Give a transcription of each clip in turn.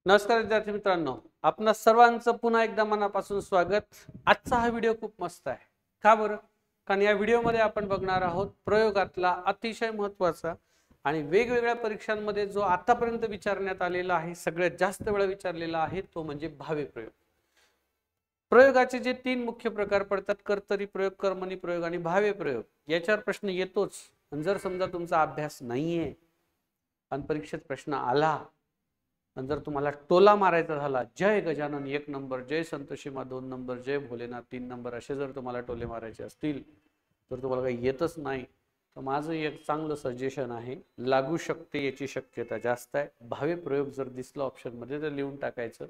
नमस्कार विद्यार्थी मित्रांनो, आपणा सर्वांचं पुन्हा एकदा मनापासून स्वागत। आजचा हा व्हिडिओ खूप मस्त आहे। का बरं? कारण या व्हिडिओमध्ये आपण बघणार आहोत प्रयोगातला अतिशय महत्त्वाचा आणि वेगवेगळ्या परीक्षांमध्ये जो आतापर्यंत विचारण्यात आलेला आहे, सगळ्यात जास्त वेळा विचारलेला आहे, तो म्हणजे भावे प्रयोग। प्रयोगाचे जे तीन मुख्य प्रकार पडतात, कर्तरी प्रयोग, कर्मणी प्रयोग आणि भावे प्रयोग, याच्यावर प्रश्न येतोच। पण जर समजा तुमचा अभ्यास नाहीये आणि परीक्षेत प्रश्न आला, जर तुम्हाला टोला मारायचा झाला, जय गजानन 1 नंबर, जय संतोषीमा 2 नंबर, जय भोलेनाथ 3 नंबर, असे जर तुम्हाला टोले मारायचे असतील, तर तुम्हाला काही येतच नाही, तर माझं एक चांगलं सजेशन आहे, लागू शकते याची शक्यता जास्त आहे। भावे प्रयोग जर दिसला ऑप्शन मध्ये तर लिहून टाकायचं।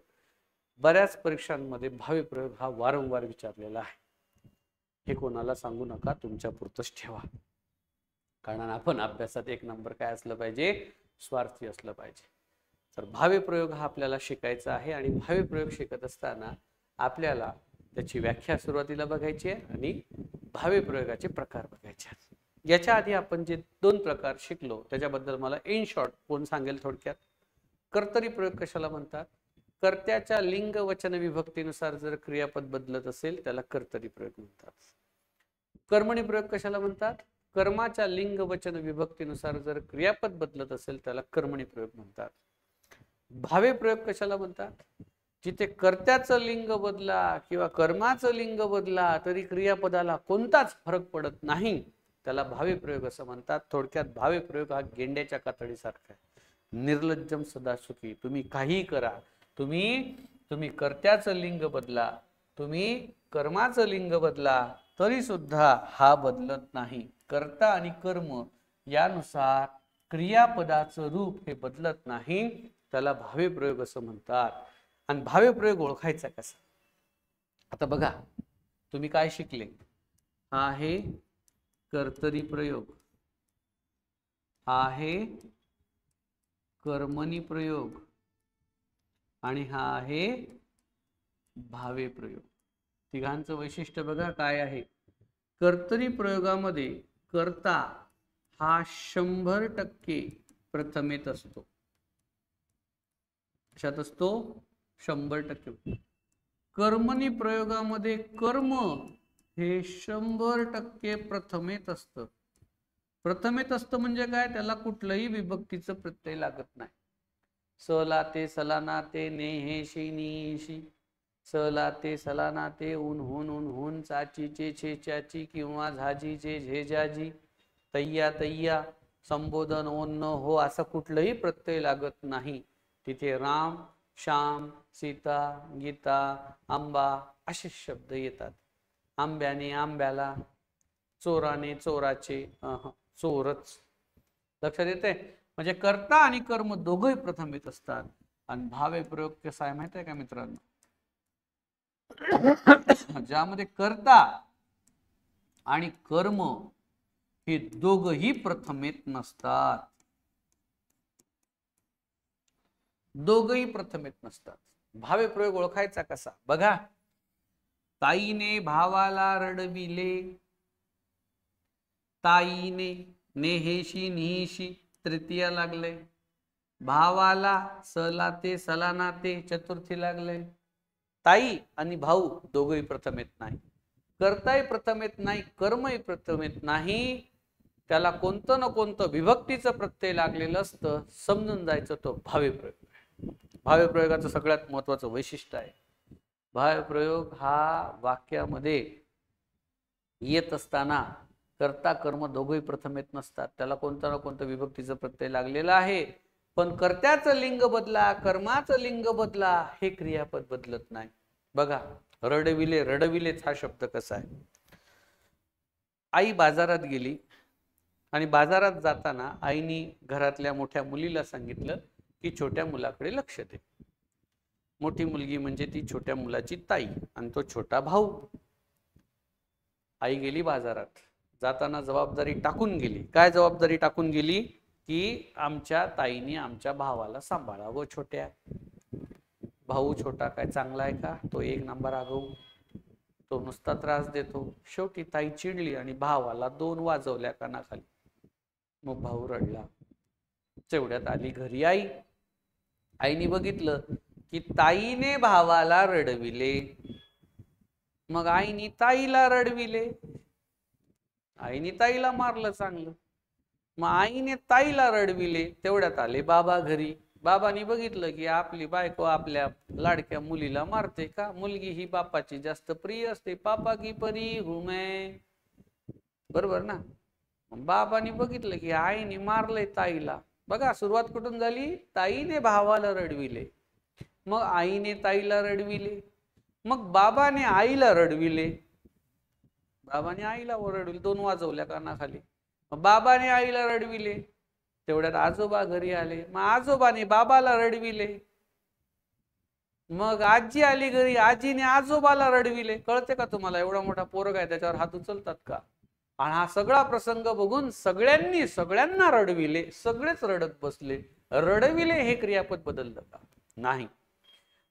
बऱ्याच परीक्षांमध्ये भावे प्रयोग हा वारंवार विचारलेला आहे। हे कोणाला सांगू नका, तुमच्या पुरतच ठेवा। कारण आपण अभ्यासात 1 नंबर काय असलं पाहिजे, स्वार्थी असलं पाहिजे। तर भावे प्रयोग हा आपल्याला शिकायचा आहे आणि भावे प्रयोग शिकत असताना आपल्याला त्याची व्याख्या सुरुवातीला बघायची आहे आणि भावे प्रयोगाचे प्रकार बघायचे आहेत। याच्या आधी आपण जे दोन प्रकार शिकलो त्याच्याबद्दल मला इन शॉर्ट कोण सांगेल थोडक्यात? कर्तरी प्रयोग कशाला म्हणतात? कर्त्याच्या लिंग वचन विभक्तीनुसार जर क्रियापद बदलत असेल त्याला कर्तरी प्रयोग म्हणतात। कर्मणी प्रयोग कशाला म्हणतात? कर्माच्या लिंग वचन विभक्तीनुसार जर क्रियापद बदलत असेल त्याला कर्मणी प्रयोग म्हणतात। भावे प्रयोग कशाला म्हणतात? जिथे कर्त्याचं लिंग बदला किंवा कर्माचं लिंग बदला तरी क्रियापदाला कोणताच फरक पडत नाही, त्याला भावे प्रयोग असं म्हणतात। थोडक्यात भावे प्रयोग हा गेंड्याच्या कातडीसारखा आहे, निर्लज्जम सदा सुखी। तुम्ही काही करा, तुम्ही कर्त्याचं लिंग बदला, तुम्ही कर्माचं लिंग बदला, तरी सुद्धा हा बदलत नाही। कर्ता आणि कर्म यानुसार क्रियापदाचं रूप हे बदलत नाही, त्याला भावे प्रयोग असं म्हणतात। आणि भावे प्रयोग ओळखायचा कसा? आता बघा, तुम्ही काय शिकले? हा आहे कर्तरी प्रयोग, हा आहे कर्मणी प्रयोग आणि हा आहे भावे प्रयोग। तिघांचं वैशिष्ट्य बघा काय आहे। कर्तरी प्रयोगामध्ये कर्ता हा 100% प्रथमेत असतो। कशात असतो? 100%। कर्मणी प्रयोगामध्ये कर्म हे 100% प्रथमेत असतं। प्रथमेत असतं म्हणजे काय? त्याला कुठलंही विभक्तीचं प्रत्यय लागत नाही। सलाते, सलानाते, नेहेशी, निशी, सलाते, सलानाते, उन्हून, उन्हून, चाचीचे, छे, चाची किंवा झाजीचे, झेजाजी, तय्या, तय्या, संबोधन, ओन्न, हो, असं कुठलंही प्रत्यय लागत नाही। तिथे राम, श्याम, सीता, गीता, आंबा असे शब्द येतात। आंब्याने, आंब्याला, चोराने, चोराचे, चोरच। लक्षात येते? म्हणजे कर्ता आणि कर्म दोघंही प्रथमेत असतात। आणि भावे प्रयोग कसा आहे माहिती आहे का मित्रांनो? ज्यामध्ये कर्ता आणि कर्म हे दोघंही प्रथमेत नसतात, दोघंही प्रथमेत नसतात। भावे प्रयोग ओळखायचा कसा? बघा, ताईने भावाला रडविले, ताईने, नेहेशी, निहिशी तृतीय लागले, भावाला सलाते, सलानाते चतुर्थी लागले। ताई आणि भाऊ दोघंही प्रथमेत नाही, कर्ताही प्रथमेत नाही, कर्मही प्रथमेत नाही, त्याला कोणतं ना कोणतं विभक्तीचं प्रत्यय लागलेलं असतं। समजून जायचं तो भावे प्रयोग। भावे प्रयोगाचं सगळ्यात महत्वाचं वैशिष्ट्य आहे, भावे प्रयोग हा वाक्यामध्ये येत असताना कर्ता कर्म दोघंही प्रथमेत नसतात, त्याला कोणतं ना कोणतं विभक्तीचं प्रत्यय लागलेलं आहे। पण कर्त्याचं लिंग बदला, कर्माचं लिंग बदला, हे क्रियापद बदलत नाही। बघा, रडविले, रडविलेच हा शब्द कसा आहे? आई बाजारात गेली आणि बाजारात जाताना आईनी घरातल्या मोठ्या मुलीला सांगितलं की छोट्या मुलाकडे लक्ष दे। मोठी मुलगी म्हणजे ती छोट्या मुलाची ताई आणि तो छोटा भाऊ। आई गेली बाजारात, जाताना जबाबदारी टाकून गेली। काय जबाबदारी टाकून गेली? की आमच्या ताईने आमच्या भावाला सांभाळावं। छोट्या भाऊ छोटा काय चांगला आहे का? तो 1 नंबर आगाऊ, तो नुसता त्रास देतो। शेवटी ताई चिडली आणि भावाला 2 वाजवल्या कानाखाली। मग भाऊ रडला। तेवढ्यात आली घरी आई। आईने बघितलं की ताईने भावाला रडविले, मग आईने ताईला रडविले, आईने ताईला मारलं चांगलं, मग आईने ताईला रडविले, तेवढ्यात आले बाबा घरी. बाबांनी बघितलं की आपली बायको आपल्या लाडक्या मुलीला मारते का, मुलगी ही बापाची जास्त प्रिय असते, पापा की परी हूं मैं, बरोबर ना. बाबांनी बघितलं की आईने मारलंय ताईला. बघा सुरुवात कुठून झाली, ताईने भावाला रडविले, मग आईने ताईला रडविले, मग बाबाने आईला रडविले, बाबाने आईला रडविले, दोन वाजवल्या कानाखाली. बाबाने आईला रडविले, तेवढ्यात आजोबा घरी आले, मग आजोबाने बाबाला रडविले, मग आजी आली घरी, आजीने आजोबाला रडविले. कळते का तुम्हाला, एवढा मोठा पोरग आहे त्याच्यावर हात उचलतात का. आणि हा सगळा प्रसंग बघून सगळ्यांना रडविले, सगळेच रडत बसले. रडविले हे क्रियापद बदललं का, नाही.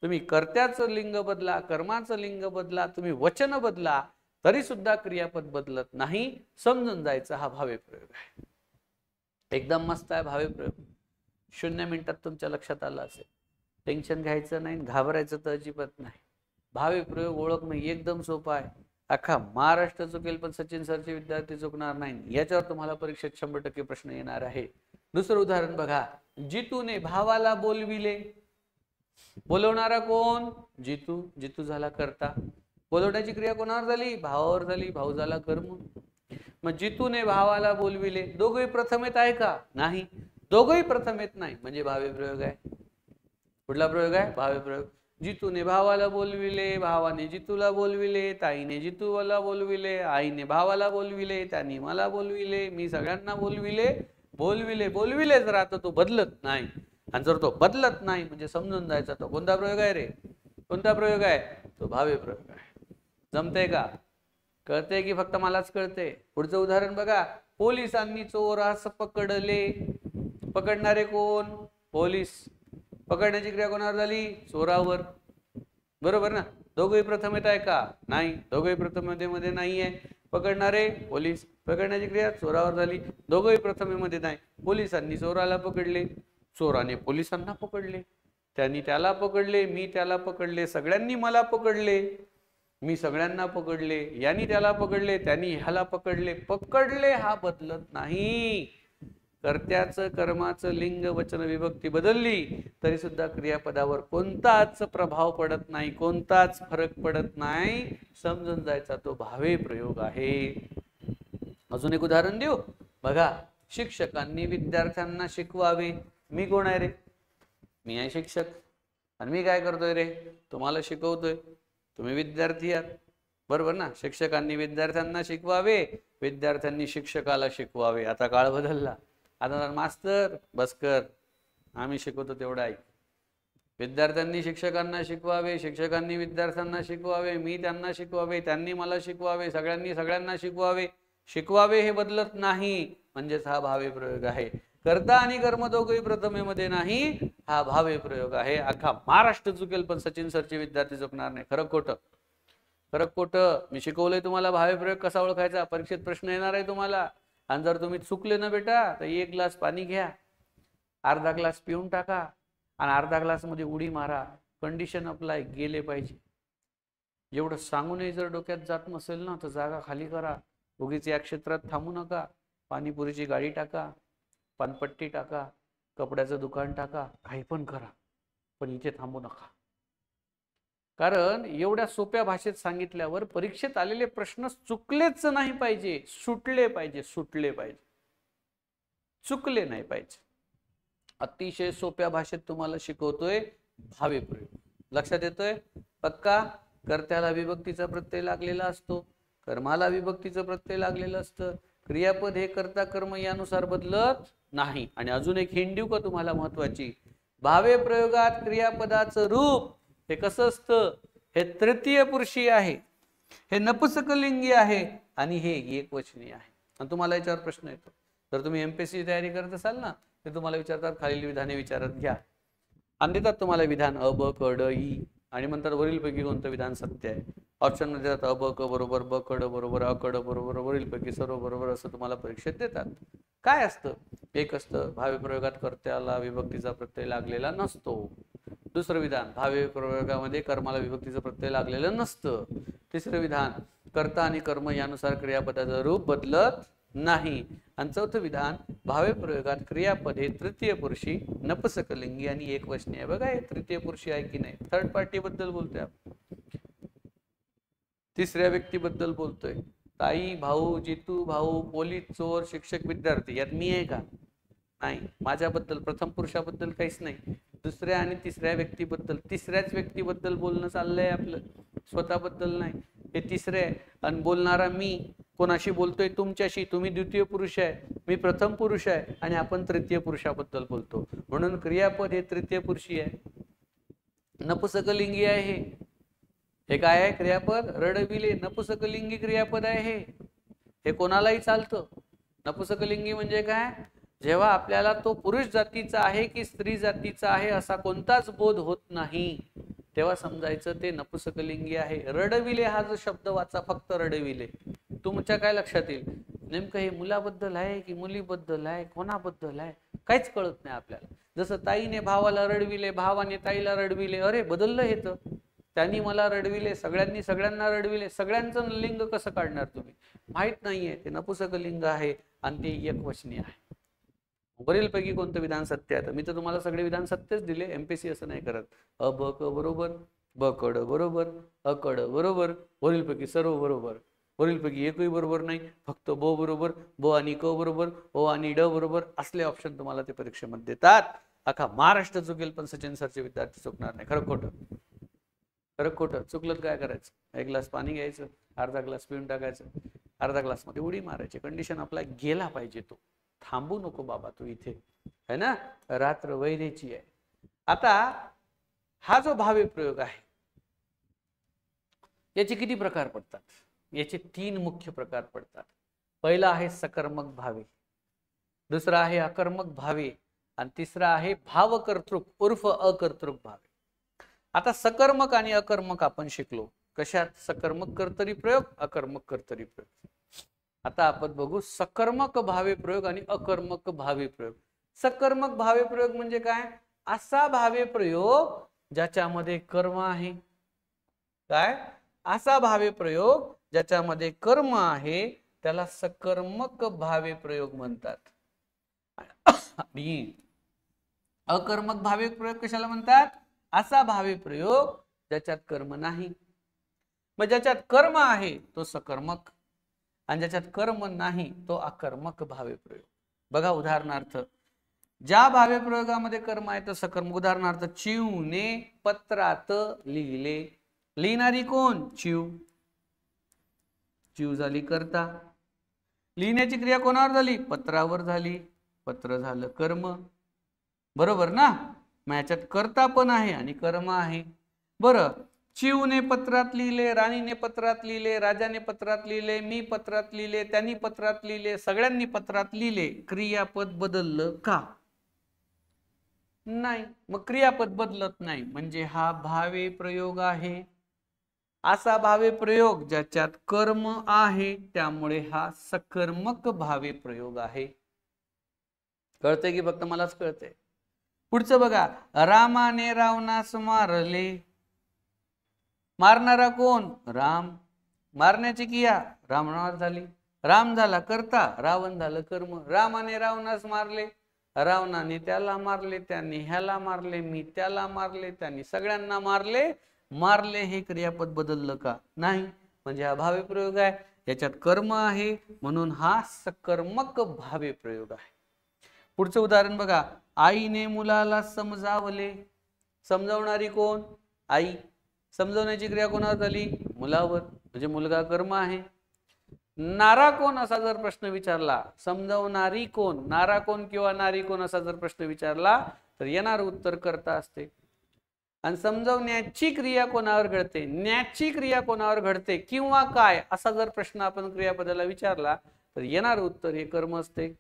तुम्ही कर्त्याचं लिंग बदला, कर्माचं लिंग बदला, तुम्ही वचन बदला, तरी सुद्धा क्रियापद बदलत नाही. समजून जायचा हा भावे प्रयोग आहे. एकदम मस्त आहे भावे प्रयोग. 0 मिनिटात तुमच्या लक्षात आला असेल. टेन्शन घ्यायचं नाही, घाबरायचं तर अजिबात नाही. भावे प्रयोग ओळखणं एकदम सोपं आहे. अख्खा महाराष्ट्र चुकेल पण सचिन सरचे विद्यार्थी चुकणार नाही. याच्यावर तुम्हाला परीक्षेत 100% प्रश्न येणार आहे. दुसरं उदाहरण बघा. जितूने भावाला बोलविले. बोलवणारा कोण, जितू. जितू झाला करता. बोलवण्याची क्रिया कोणावर झाली, भावावर झाली. भाऊ झाला कर्म. मग जितूने भावाला बोलविले, दोघंही प्रथमेत आहे का, नाही. दोघंही प्रथमेत नाही, म्हणजे भावे प्रयोग आहे. कुठला प्रयोग आहे, भावे प्रयोग. जितूने भावाला बोलविले, भावाने जितूला बोलविले, ताईने जितूला बोलविले, आईने भावाला बोलविले, त्यांनी मला बोलविले, मी सगळ्यांना बोलविले. बोलविले बोलविले जर आता तो बदलत नाही, आणि जर तो बदलत नाही म्हणजे समजून जायचा तो कोणता प्रयोग आहे रे, कोणता प्रयोग आहे, तो भावे प्रयोग आहे. जमतंय का, कळतंय की फक्त मलाच कळतंय. पुढचं उदाहरण बघा. पोलिसांनी चोरास पकडले. पकडणारे कोण, पोलीस. पकडण्याची क्रिया कोणावर झाली, चोरावर. बरोबर ना. दोघंही प्रथमेत आहे का, नाही. दोघंही प्रथमेमध्ये नाहीये. पकडणारे पोलीस. पकडण्याची क्रिया चोरावर झाली. दोघंही प्रथमेमध्ये नाही. पोलिसांनी चोराला पकडले, चोराने पोलिसांना पकडले, त्यांनी त्याला पकडले, मी त्याला पकडले, सगळ्यांनी मला पकडले, मी सगळ्यांना पकडले, यांनी त्याला पकडले, त्यांनी ह्याला पकडले. पकडले हा बदलत नाही. कर्त्याचं कर्माचं लिंग वचन विभक्ती बदलली तरी सुद्धा क्रियापदावर कोणताच प्रभाव पडत नाही, कोणताच फरक पडत नाही. समजून जायचा तो भावे प्रयोग आहे. अजून एक उदाहरण देऊ बघा. शिक्षकांनी विद्यार्थ्यांना शिकवावे. मी कोण आहे रे, मी आहे शिक्षक. आणि मी काय करतोय रे, तुम्हाला शिकवतोय. तुम्ही विद्यार्थी आहात, बरोबर ना. शिक्षकांनी विद्यार्थ्यांना शिकवावे, विद्यार्थ्यांनी शिक्षकाला शिकवावे. आता काळ बदलला. आता मास्तर बसकर, आम्ही शिकवतो तेवढं ऐक. विद्यार्थ्यांनी शिक्षकांना शिकवावे, शिक्षकांनी विद्यार्थ्यांना शिकवावे, मी त्यांना शिकवावे, त्यांनी मला शिकवावे, सगळ्यांनी सगळ्यांना शिकवावे. शिकवावे हे बदलत नाही, म्हणजेच हा भावे प्रयोग आहे. कर्ता आणि कर्म दोघंही प्रथमेमध्ये नाही, हा भावे प्रयोग आहे. अख्खा महाराष्ट्र चुकेल पण सचिन सरचे विद्यार्थी चुकणार नाही. खरं खोटं, खरं खोटं. मी शिकवलंय तुम्हाला भावे प्रयोग कसा ओळखायचा. परीक्षेत प्रश्न येणार आहे तुम्हाला. आणि जर तुम्ही चुकले ना बेटा तर 1 ग्लास पाणी घ्या, अर्धा ग्लास पिऊन टाका, आणि अर्धा ग्लास मध्ये उडी मारा. कंडिशन अप्लाय, गेले पाहिजे. एवढं सांगूनही जर डोक्यात जात नसेल ना तर जागा खाली करा. उगीच या क्षेत्रात थांबू नका. पाणीपुरीची गाडी टाका, पानपट्टी टाका, कपड्याचं दुकान टाका, काही पण करा, पण इथे थांबू नका. कारण एवढ्या सोप्या भाषेत सांगितल्यावर परीक्षेत आलेले प्रश्न चुकलेच नाही पाहिजे, सुटले पाहिजे, सुटले पाहिजे, चुकले नाही पाहिजे. अतिशय सोप्या भाषेत तुम्हाला शिकवतोय भावे प्रयोग. लक्षात येतोय पक्का. कर्त्याला विभक्तीचा प्रत्यय लागलेला असतो, कर्माला विभक्तीचं प्रत्यय लागलेलं असतं. क्रियापद हे कर्ता कर्म यानुसार बदलत नाही. आणि अजून एक हिंट देऊ का तुम्हाला महत्वाची. भावे प्रयोगात क्रियापदाचं रूप हे कसं असतं, हे तृतीय पुरुषी आहे, हे नपुंसकलिंगी आहे, आणि हे एकवचनी आहे. आणि तुम्हाला याच्यावर प्रश्न येतो. जर तुम्ही एमपीएससी तयारी करत असाल ना ते तुम्हाला विचारतात खालील विधाने विचारत घ्या, आणि देतात तुम्हाला विधान अ ब क ड ई, आणि म्हणतात वरीलपैकी कोणतं विधान सत्य आहे. ऑप्शन मध्ये देतात अ ब क बरोबर, ब क ड बरोबर, अ क ड बरोबर, वरीलपैकी सर्व बरोबर असं तुम्हाला परीक्षेत देतात. काय असतं, एक असतं भावे प्रयोगात कर्त्याला विभक्तीचा प्रत्यय लागलेला नसतो. दुसरं विधान, भावे प्रयोगामध्ये कर्माला विभक्तीचं प्रत्यय लागलेलं नसतं. तिसरं विधान, कर्ता आणि कर्म यानुसार क्रियापदाचं रूप बदलत नाही. आणि चौथं विधान, भावे प्रयोगात क्रियापद हे तृतीय पुरुषी, नपुसकलिंगी आणि एकवचनी आहे. बघा हे तृतीय पुरुषी आहे की नाही, थर्ड पार्टी बद्दल बोलतोय आपण, तिसऱ्या व्यक्तीबद्दल बोलतोय. ताई, भाऊ, जितू, भाऊ, पोलीस, चोर, शिक्षक, विद्यार्थी यात मी आहे का? नाही. माझ्याबद्दल प्रथम पुरुषाबद्दल काहीच नाही. दुसऱ्या आणि तिसऱ्या व्यक्तीबद्दल, तिसऱ्याच व्यक्तीबद्दल बोलणं चाललंय आपलं, स्वतःबद्दल नाही. हे तिसरे आहे. आणि बोलणारा मी कोणाशी बोलतोय? तुमच्याशी. तुम्ही द्वितीय पुरुष आहे, मी प्रथम पुरुष आहे आणि आपण तृतीय पुरुषाबद्दल बोलतो. म्हणून क्रियापद हे तृतीय पुरुषी आहे, नपुसकलिंगी आहे. हे काय आहे? क्रियापद रडविले, नपुसकलिंगी क्रियापद आहे. हे कोणालाही चालतं. नपुसकलिंगी म्हणजे काय? जेव्हा आपल्याला तो पुरुष जातीचा आहे की स्त्री जातीचा आहे असा कोणताच बोध होत नाही, तेव्हा समजायचं ते नपुसकलिंगी आहे. रडविले हा जो शब्द वाचा, फक्त रडविले, तुमच्या काय लक्षात येईल? नेमकं हे मुलाबद्दल आहे की मुलीबद्दल आहे, कोणाबद्दल आहे, काहीच कळत नाही आपल्याला. जसं ताईने भावाला रडविले, भावाने ताईला रडविले, अरे बदललं हे तर, त्यांनी मला रडविले, सगळ्यांनी सगळ्यांना रडविले, सगळ्यांचं लिंग कसं काढणार तुम्ही? माहित नाहीये. ते नपुसकलिंग आहे आणि ते एकवचनी आहे. वरीलपैकी कोणतं विधान सत्य आहे? मी तर तुम्हाला सगळे विधान सत्यच दिले. एमपीसी असं नाही करत. अ ब क बरोबर, ब कड बरोबर, अ कड बरोबर, वरीलपैकी सर्व बरोबर, वरीलपैकी एकही बरोबर नाही, फक्त ब बरोबर, ब आणि क बरोबर, ओ आणि ड बरोबर असले ऑप्शन तुम्हाला ते परीक्षेमध्ये देतात. अख्खा महाराष्ट्र चुकेल पण सचिन सरचे विद्यार्थी चुकणार नाही. खरं खोटं? खरं खोटं? चुकलं काय करायचं? एक ग्लास पाणी घ्यायचं, अर्धा ग्लास पिऊन टाकायचं, अर्धा ग्लास मध्ये उडी मारायची. कंडिशन आपला गेला पाहिजे, तो थांबू नको बाबा, तू इथे है ना, रात्र वैरेची आहे. आता हा जो भावे प्रयोग आहे याचे किती प्रकार पडतात? याचे 3 मुख्य प्रकार पडतात. पहिला आहे सकर्मक भावे, दुसरा आहे अकर्मक भावे आणि तिसरा आहे भावकर्तृक उर्फ अकर्तृक भावे. आता सकर्मक आणि अकर्मक आपण शिकलो. कशात? सकर्मक कर्तरी प्रयोग, अकर्मक कर्तरी प्रयोग. आता आपण बघू सकर्मक भावे प्रयोग आणि अकर्मक भावे प्रयोग. सकर्मक भावे प्रयोग म्हणजे काय? असा भावे प्रयोग ज्याच्यामध्ये कर्म आहे. काय? असा भावे प्रयोग ज्याच्यामध्ये कर्म आहे त्याला सकर्मक भावे प्रयोग म्हणतात. आणि अकर्मक भावे प्रयोग कशाला म्हणतात? असा भावे प्रयोग ज्याच्यात कर्म नाही. मग ज्याच्यात कर्म आहे तो सकर्मक आणि ज्याच्यात कर्म नाही तो अकर्मक भावे प्रयोग. बघा उदाहरणार्थ, ज्या भावे प्रयोगामध्ये कर्म आहे तो सकर्मक. उदाहरणार्थ, चिवने पत्रात लिहिले. लिहिणारी कोण? चिव. चिव झाली कर्ता. लिहिण्याची क्रिया कोणावर झाली? पत्रावर झाली. पत्र झालं कर्म. बरोबर ना? मग याच्यात कर्ता पण आहे आणि कर्म आहे. बरं, चिवने पत्रात लिहिले, राणीने पत्रात लिहिले, राजाने पत्रात लिहिले, मी पत्रात लिहिले, त्यांनी पत्रात लिहिले, सगळ्यांनी पत्रात लिहिले. क्रियापद बदललं का? नाही. मग क्रियापद बदलत नाही म्हणजे हा भावे प्रयोग आहे. असा भावे प्रयोग ज्याच्यात कर्म आहे त्यामुळे हा सकर्मक भावे प्रयोग आहे. कळतंय की फक्त मलाच कळतंय? पुढचं बघा, रामाने रावणास मारले. मारणारा कोण? राम. मारण्याची क्रिया रावणावर झाली. राम झाला कर्ता, रावण झालं कर्म. रामाने रावणास मारले, रावणाने त्याला मारले, त्यांनी ह्याला मारले, मी त्याला मारले, त्यांनी सगळ्यांना मारले. मारले हे क्रियापद बदललं का? नाही. म्हणजे हा भावे प्रयोग आहे, याच्यात कर्म आहे म्हणून हा सकर्मक भावे प्रयोग आहे. पुढचं उदाहरण बघा, आईने मुलाला समजावले. समजावणारी कोण? आई. समजवण्याची क्रिया कोणावर झाली? मुलावर. म्हणजे मुलगा कर्म आहे. नारा कोण असा जर प्रश्न विचारला, समजावणारी कोण, नारा कोण किंवा नारी कोण असा जर प्रश्न विचारला तर येणार उत्तर कर्ता असते. आणि समजावण्याची क्रिया कोणावर घडते, न्याची क्रिया कोणावर घडते किंवा काय असा जर प्रश्न आपण क्रियापदाला विचारला तर येणार उत्तर हे कर्म असते.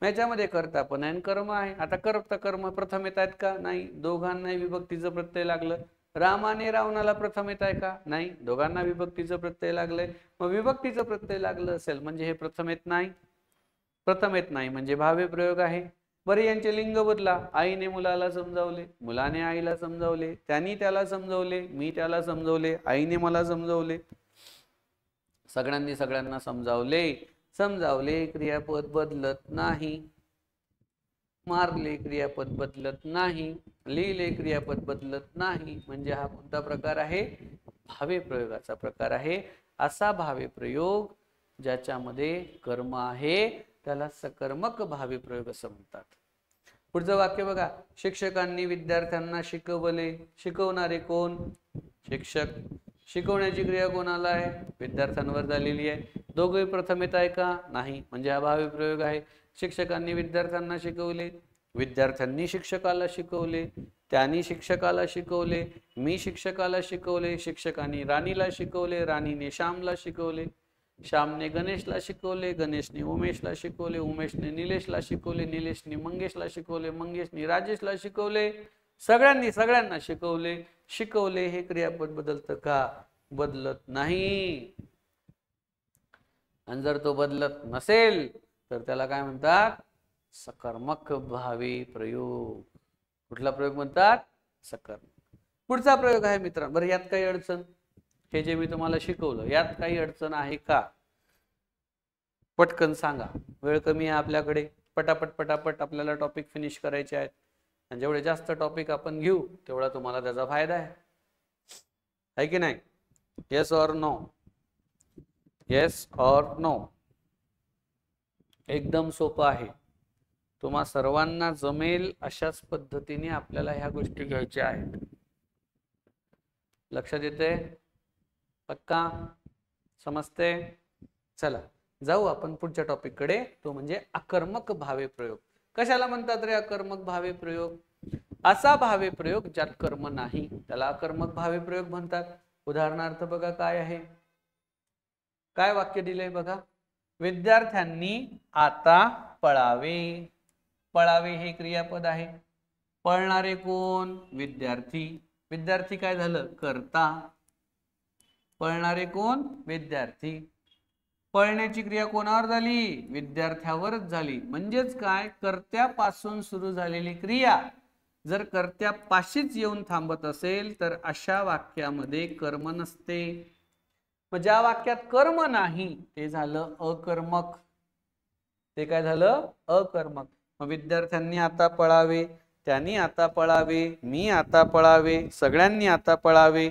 याच्यामध्ये कर्ता पण आहे कर्म आहे. आता कर्ता कर्म प्रथम येत आहेत का? नाही. दोघांनाही विभक्तीचं प्रत्यय लागलं. रामाने रावणाला प्रथम येत आहे का? नाही. दोघांना विभक्तीचं प्रत्यय लागलंय. मग विभक्तीचं प्रत्यय लागलं असेल म्हणजे हे प्रथम येत नाही. प्रथम येत नाही म्हणजे भावे प्रयोग आहे. बरे यांचे लिंग बदला. आईने मुलाला समजावले, मुलाने आईला समजावले, त्यांनी त्याला समजावले, मी त्याला समजावले, आईने मला समजावले, सगळ्यांनी सगळ्यांना समजावले, क्रियापद बदलत नाही. मारले, क्रियापद बदलत नाही. लिहिले, क्रियापद बदलत नाही. म्हणजे हा कोणता प्रकार आहे? भावे प्रयोगाचा प्रकार आहे. असा भावे प्रयोग ज्याच्यामध्ये कर्म आहे त्याला सकर्मक भावे प्रयोग असं म्हणतात. पुढचं वाक्य बघा. शिक्षकांनी विद्यार्थ्यांना शिकवले. शिकवणारे कोण? शिक्षक. शिकवण्याची क्रिया कोणाला आहे? विद्यार्थ्यांवर झालेली आहे. दोघे प्रथम येत आहे का? नाही. म्हणजे हा भावे प्रयोग आहे. शिक्षकांनी विद्यार्थ्यांना शिकवले, विद्यार्थ्यांनी शिक्षकाला शिकवले, त्यांनी शिक्षकाला शिकवले, मी शिक्षकाला शिकवले, शिक्षकांनी राणीला शिकवले, राणीने श्यामला शिकवले, श्यामने गणेशला शिकवले, गणेशने उमेशला शिकवले, उमेशने निलेशला शिकवले, निलेशने मंगेशला शिकवले, मंगेशने राजेशला शिकवले. सगळ्यांनी सगळ्यांना शिकवले. शिकवले हे क्रियापद बदलतं का? बदलत नाही. आणि जर तो बदलत नसेल तर त्याला काय म्हणतात? सकर्मक भावे प्रयोग. कुठला प्रयोग म्हणतात? सकर्मक. पुढचा प्रयोग आहे मित्रांनो. बरं यात काही अडचण? हे जे मी तुम्हाला शिकवलं यात काही अडचण आहे का? पटकन सांगा. वेळ कमी आहे आपल्याकडे. पटापट पटापट आपल्याला टॉपिक फिनिश करायचे आहेत. आणि जेवढे जास्त टॉपिक आपण घेऊ तेवढा तुम्हाला त्याचा फायदा आहे की नाही? Yes or no? Yes or no? एकदम सोपं आहे. तुम्हा सर्वांना जमेल अशाच पद्धतीने आपल्याला ह्या गोष्टी घ्यायच्या आहेत. लक्षात येते? पक्का? समजते? चला जाऊ आपण पुढच्या टॉपिक कडे. तो म्हणजे अकर्मक भावे प्रयोग. कशाला म्हणतात रे अकर्मक भावे प्रयोग? असा भावे प्रयोग ज्यात कर्म नाही त्याला अकर्मक भावे प्रयोग म्हणतात. उदाहरणार्थ बघा काय आहे. काय वाक्य दिलंय बघा. विद्यार्थ्यांनी आता पळावे. पळावे हे क्रियापद आहे. पळणारे कोण? विद्यार्थी. विद्यार्थी काय झालं? कर्ता. पळणारे कोण? विद्यार्थी. पळण्याची क्रिया कोणावर झाली? विद्यार्थ्यावरच झाली. म्हणजेच काय? कर्त्यापासून सुरू झालेली क्रिया जर कर्त्यापाशीच येऊन थांबत असेल तर अशा वाक्यामध्ये कर्म नसते. मग ज्या वाक्यात कर्म नाही ते झालं अकर्मक. ते काय झालं? अकर्मक. मग विद्यार्थ्यांनी आता पळावे, त्यांनी आता पळावे, मी आता पळावे, सगळ्यांनी आता पळावे.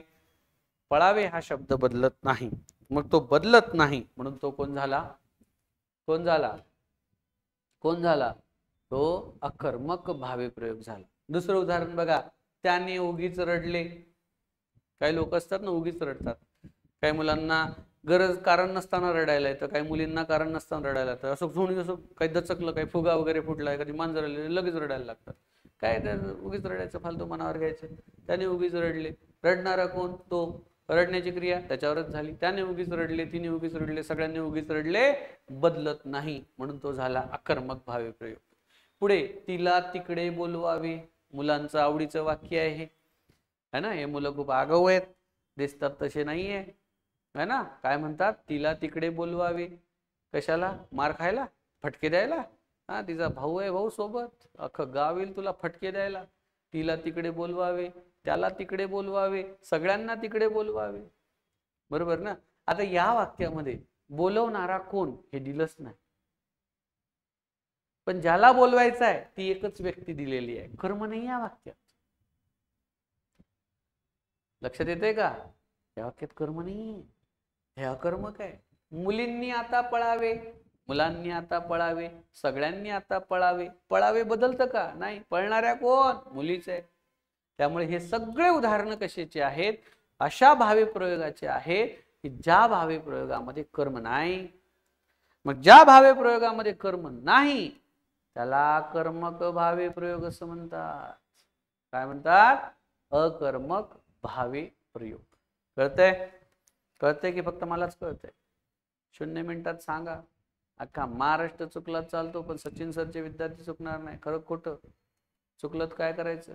पळावे हा शब्द बदलत नाही. मग तो बदलत नाही म्हणून तो कोण झाला? कोण झाला? कोण झाला? तो अकर्मक भावे प्रयोग झाला. दुसरं उदाहरण बघा. त्याने उगीच रडले. काही लोक असतात ना उगीच रडतात. काही मुलांना गरज कारण नसताना रडायला येतं, काही मुलींना कारण नसताना रडायला येतं. असं सोडून असं काही दचकलं, काही फुगा वगैरे फुटलाय, कधी मांजर आले लगेच रडायला लागतात. काय उगीच रडायचं, फालतू मनावर घ्यायचं. त्याने उगीच रडले. रडणारा कोण? तो. रडण्याची क्रिया त्याच्यावरच झाली. त्याने उगीच रडले, तिने उगीच रडले, सगळ्यांनी उगीच रडले. बदलत नाही म्हणून तो झाला अकर्मक भावे प्रयोग. पुढे तिला तिकडे बोलवावे. मुलांचं आवडीचं वाक्य आहे है ना. हे मुलं खूप आगाऊ आहेत, दिसतात तसे नाहीये है ना. काय म्हणतात? तिला तिकडे बोलवावे. कशाला? मार खायला? फटके द्यायला? हा तिचा भाऊ आहे, भाऊ सोबत अख्खं गाव येईल तुला फटके द्यायला. तिला तिकडे बोलवावे, त्याला तिकडे बोलवावे, सगळ्यांना तिकडे बोलवावे. बरोबर ना. आता या वाक्यामध्ये बोलवणारा कोण हे दिलंच नाही. पण ज्याला बोलवायचं आहे ती एकच व्यक्ती दिलेली आहे. कर्म नाही या वाक्यात. लक्षात येते का? या वाक्यात कर्म नाही, हे अकर्मक आहे. मुलींनी आता पळावे, मुलांनी आता पळावे, सगळ्यांनी आता पळावे. पळावे बदलतं का? नाही. पळणाऱ्या कोण? मुलीच आहे. त्यामुळे हे सगळे उदाहरणं कशाचे आहेत? अशा भावे प्रयोगाचे आहेत की ज्या भावे प्रयोगामध्ये कर्म नाही. मग ज्या भावे प्रयोगामध्ये कर्म नाही त्याला अकर्मक भावे प्रयोग असं म्हणतात. काय म्हणतात? अकर्मक भावे प्रयोग. कळतंय? कळतंय की फक्त मलाच कळतंय? 0 मिनिटात सांगा. अख्खा महाराष्ट्र चुकला चालतो पण सचिन सरचे विद्यार्थी चुकणार नाही. खरं खोटं? चुकलं तर काय करायचं?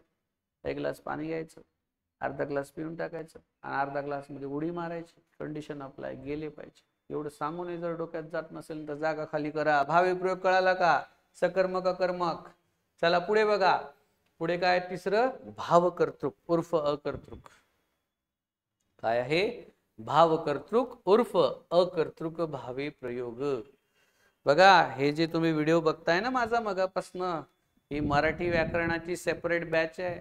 1 ग्लास पाणी घ्यायचं, अर्धा ग्लास पिऊन टाकायचं आणि अर्धा ग्लास मध्ये उडी मारायची. कंडिशन अप्लाय गेले पाहिजे. एवढं सांगूनही जर डोक्यात जात नसेल तर जागा खाली करा. भावे प्रयोग कळाला का? सकर्मक अकर्मक. चला पुढे बघा, पुढे काय तिसरं भावकर्तृक उर्फ अकर्तृक. काय आहे? भावकर्तृक उर्फ अकर्तृक भावे प्रयोग. बघा हे जे तुम्ही व्हिडिओ बघताय ना माझा मगापासनं, ही मराठी व्याकरणाची सेपरेट बॅच आहे.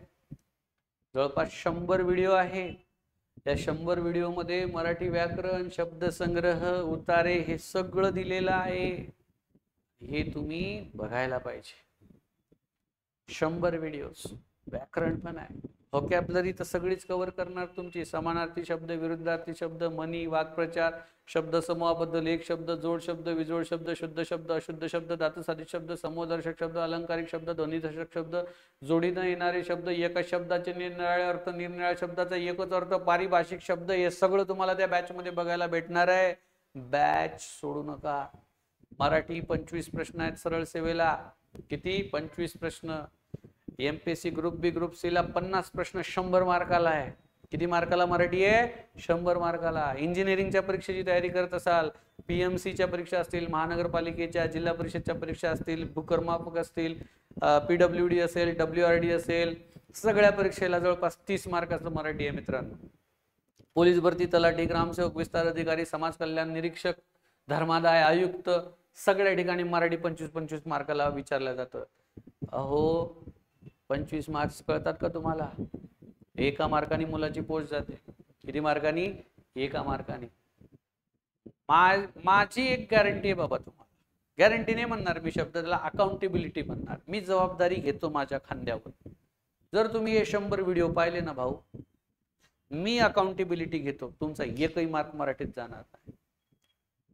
जवळपास 100 व्हिडिओ आहे. या 100 व्हिडिओ मध्ये मराठी व्याकरण, शब्दसंग्रह, उतारे हे सगळं दिलेलं आहे. हे तुम्ही बघायला पाहिजे. 100 व्हिडिओज, व्याकरण पण आहे, व्होकॅब्युलरी तर सगळीच कव्हर करणार तुमची. समानार्थी शब्द, विरुद्धार्थी शब्द, मनी, वाक्प्रचार, शब्द समूहाबद्दल, एक शब्द, जोड शब्द, विजोड शब्द, शुद्ध शब्द, अशुद्ध शब्द, धातुसाधित शब्द, समूहदर्शक शब्द, अलंकारिक शब्द, ध्वनिदर्शक शब्द, जोडीनं येणारे शब्द, एका शब्दाचे निरनिराळे अर्थ, निरनिराळ्या शब्दाचा एकच अर्थ, पारिभाषिक शब्द, हे सगळं तुम्हाला त्या बॅच मध्ये बघायला भेटणार आहे. बॅच सोडू नका. मराठी 25 प्रश्न आहेत सरळ सेवेला. किती? 25 प्रश्न. एमपीएससी ग्रुप बी ग्रुप सी ला 50 प्रश्न 100 मार्काला आहे. किती मार्काला मराठी आहे? 100 मार्काला. इंजिनिअरिंगच्या परीक्षेची तयारी करत असाल, पीएमसीच्या परीक्षा असतील, महानगरपालिकेच्या, जिल्हा परिषदच्या परीक्षा असतील, भूकरमापक असतील, पीडब्ल्यूडी असेल, डब्ल्यूआरडी असेल, सगळ्या परीक्षेला जवळपास 30 मार्काचं मराठी आहे मित्रांनो. पोलीस भरती, तलाठी, ग्रामसेवक, विस्तार अधिकारी, समाज कल्याण निरीक्षक, धर्मादाय आयुक्त, सगळ्या ठिकाणी मराठी 25-25 मार्काला विचारलं जातं. अहो 25 मार्क्स कळतात का तुम्हाला? एका मार्काने मुलाची पोस्ट जाते. किती मार्कांनी? एका मार्काने. माझी एक गॅरंटी आहे बाबा तुम्हाला. गॅरंटी नाही म्हणणार मी शब्द, त्याला अकाउंटेबिलिटी म्हणणार. मी जबाबदारी घेतो माझ्या खांद्यावर. जर तुम्ही हे 100 व्हिडिओ पाहिले ना भाऊ, मी अकाउंटेबिलिटी घेतो, तुमचा एकही मार्क मराठीत जाणार नाही.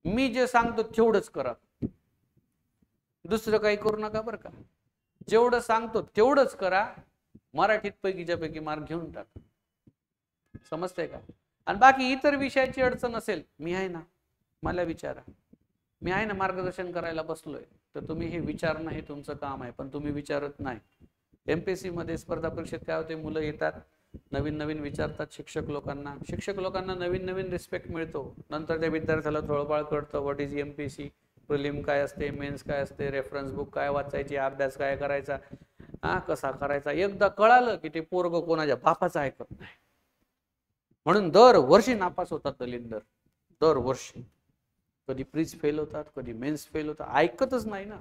मी जे सांगतो तेवढंच करा, दुसरं काही करू नका बरं का. जेवढं सांगतो तेवढंच करा. मराठीत पैकीच्या पैकी मार्क घेऊन टाका. समजतंय का? आणि बाकी इतर विषयाची अडचण असेल, मी आहे ना, मला विचारा. मी आहे ना, मार्गदर्शन करायला बसलोय. तर तुम्ही हे विचारणं हे तुमचं काम आहे, पण तुम्ही विचारत नाही. एमपीएससी मध्ये स्पर्धा परीक्षेत काय होते, मुलं येतात, नवीन नवीन विचारतात शिक्षक लोकांना. शिक्षक लोकांना नवीन नवीन रिस्पेक्ट मिळतो. नंतर त्या विद्यार्थ्याला थोडंफार कळतं व्हॉट इज एमपीएससी, प्रिलिम काय असते, मेन्स काय असते, रेफरन्स बुक काय वाचायची, अभ्यास काय करायचा, कसा करायचा. एकदा कळालं की ते पोरग कोणाच्या बापाचं ऐकत नाही. म्हणून दरवर्षी नापास होतात दलिंदर. दरवर्षी कधी प्रीज फेल होतात, कधी मेन्स फेल होतात. ऐकतच नाही ना.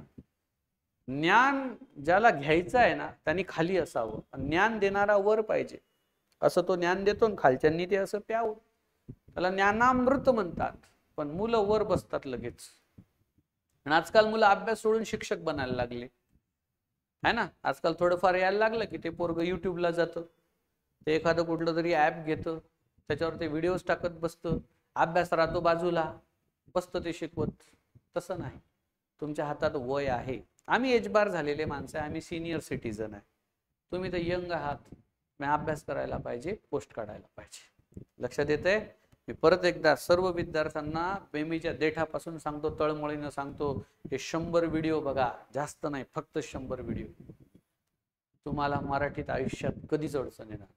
ज्ञान ज्याला घ्यायचं आहे ना, त्यांनी खाली असावं. ज्ञान देणारा वर पाहिजे. असं तो ज्ञान देतो ना, खालच्यांनी ते असं प्यावं. त्याला ज्ञानामृत म्हणतात. पण मुलं वर बसतात लगेच. आणि आजकाल मुलं अभ्यास सोडून शिक्षक बनायला लागले है ना. आजकाल थोडंफार यायला लागलं की ते पोरग युट्यूबला जातं, ते एखादं कुठलं तरी ऍप घेतं, त्याच्यावर ते व्हिडिओज टाकत बसतं, अभ्यास राहतो बाजूला, बसतं ते शिकवत. तसं नाही. तुमच्या हातात वय आहे. आम्ही एजबार झालेले माणसं आहे, आम्ही सिनियर सिटीजन आहे. तुम्ही तर यंग आहात. मी अभ्यास करायला पाहिजे, पोस्ट काढायला पाहिजे. लक्षात येतंय? मी परत एकदा सर्व विद्यार्थ्यांना बेमीच्या देठापासून सांगतो, तळमळीनं सांगतो, हे 100 व्हिडिओ बघा. जास्त नाही, फक्त 100 व्हिडिओ. तुम्हाला मराठीत आयुष्यात कधीच अडचण येणार नाही.